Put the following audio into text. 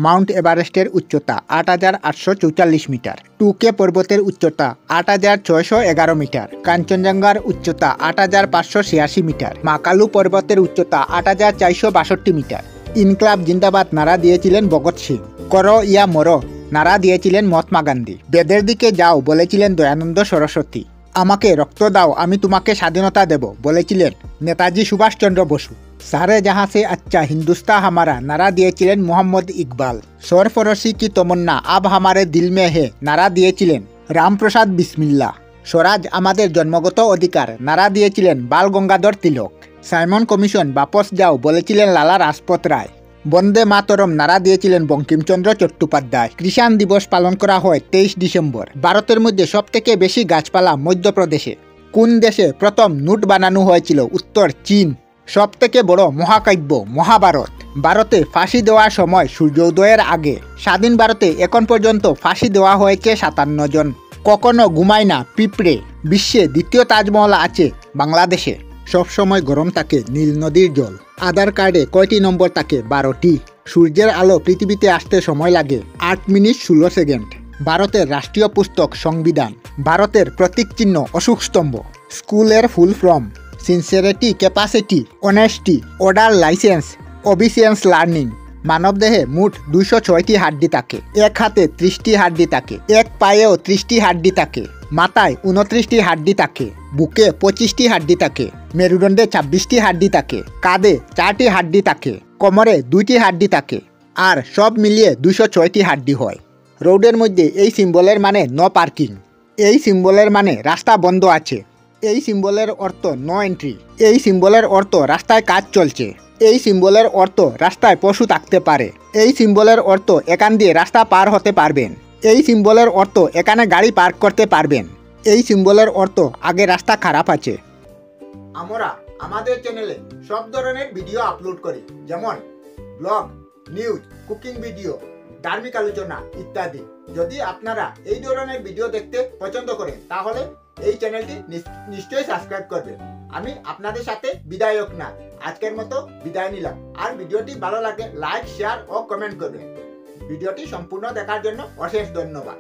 Mount এভারেস্টের উচ্চতা ৮,৮৪৪ metre. টুকে পর্বতের উচ্চতা ৮,৬১১ মিটার। কাঞ্চনজঙ্ঘার উচ্চতা ৮,৫৮৬ মিটার। মাকালু পর্বতের উচ্চতা ৮,৪৬২ মিটার। ইনকলাব জিন্দাবাদ নারা দিয়েছিলেন ভগৎ সিং। করো ইয়া মরো নারা দিয়েছিলেন মহাত্মা গান্ধী। বেদের দিকে যাও বলেছিলেন দয়ানন্দ সরস্বতী। আমাকে রক্ত দাও আমি তোমাকে স্বাধীনতা দেব বলেছিলেন নেতাজি সুভাষচন্দ্র বসু। সারে জাহাঁ সে আচ্ছা হিন্দুস্তান হামারা নারা দিয়েছিলেন মোহাম্মদ ইকবাল। সরফরোশি কি তমন্না আব হামারে দিল মে হে নারা দিয়েছিলেন রামপ্রসাদ বিসমিল্লা। স্বরাজ আমাদের জন্মগত অধিকার নারা দিয়েছিলেন বাল গঙ্গাধর তিলক। সাইমন কমিশন বাপস যাও বলেছিলেন লালা রাজপথ রায়। বন্দে মাতরম নারা দিয়েছিলেন বঙ্কিমচন্দ্র চট্টোপাধ্যায়। কৃষাণ দিবস পালন করা হয় 23 ডিসেম্বর। ভারতের মধ্যে সবথেকে বেশি গাছপালা মধ্যপ্রদেশে। কোন দেশে প্রথম নোট বানানো হয়েছিল? উত্তর চীন। সবথেকে বড় মহাকাব্য মহাভারত। ভারতে ফাঁসি দেওয়ার সময় সূর্যোদয়ের আগে। স্বাধীন ভারতে এখন পর্যন্ত ফাঁসি দেওয়া হয়েছে 57 জন। কখনো ঘুমায় না পিঁপড়ে। বিশ্বে দ্বিতীয় তাজমহল আছে বাংলাদেশে। সবসময় গরম থাকে নীল নদীর জল। আধার কার্ডে কয়টি নম্বর থাকে? 12টি। সূর্যের আলো পৃথিবীতে আসতে সময় লাগে 8 মিনিট 16 সেকেন্ড। ভারতের রাষ্ট্রীয় পুস্তক সংবিধান। ভারতের প্রতীক চিহ্ন অশোক স্তম্ভ। স্কুলের full form sincerity, capacity, honesty, order, licence, obedience, learning. মানবদেহে মোট 206টি হাড্ডি থাকে। এক হাতে 30টি হাড্ডি থাকে। এক পায়েও 30টি হাড্ডি থাকে। মাথায় 29টি হাড্ডি থাকে। বুকে 25টি হাড্ডি থাকে। মেরুদণ্ডে 26টি হাড্ডি থাকে। কাঁধে 4টি হাড্ডি থাকে। কোমরে 2টি হাড্ডি থাকে। আর সব মিলিয়ে 206টি হাড্ডি হয়। রোডের মধ্যে এই সিম্বলের মানে নো পার্কিং। এই সিম্বলের মানে রাস্তা বন্ধ আছে। এই সিম্বলের অর্থ নো এন্ট্রি। এই সিম্বলের অর্থ রাস্তায় কাজ চলছে। এই সিম্বলের অর্থ রাস্তায় পশু থাকতে পারে। এই সিম্বলের অর্থ এখান দিয়ে রাস্তা পার হতে পারবেন। এই সিম্বলের অর্থ এখানে গাড়ি পার্ক করতে পারবেন। এই সিম্বলের অর্থ আগে রাস্তা খারাপ আছে। আমরা আমাদের চ্যানেলে সব ধরনের ভিডিও আপলোড করি, যেমন ব্লগ, নিউজ, কুকিং ভিডিও, ধার্মিক আলোচনা ইত্যাদি। যদি আপনারা এই ধরনের ভিডিও দেখতে পছন্দ করেন তাহলে এই চ্যানেলটি নিশ্চয়ই সাবস্ক্রাইব করবেন। আমি আপনাদের সাথে বিদায়ক না, আজকের মতো বিদায় নিলাম। আর ভিডিওটি ভালো লাগলে লাইক, শেয়ার ও কমেন্ট করবেন। ভিডিওটি সম্পূর্ণ দেখার জন্য অশেষ ধন্যবাদ।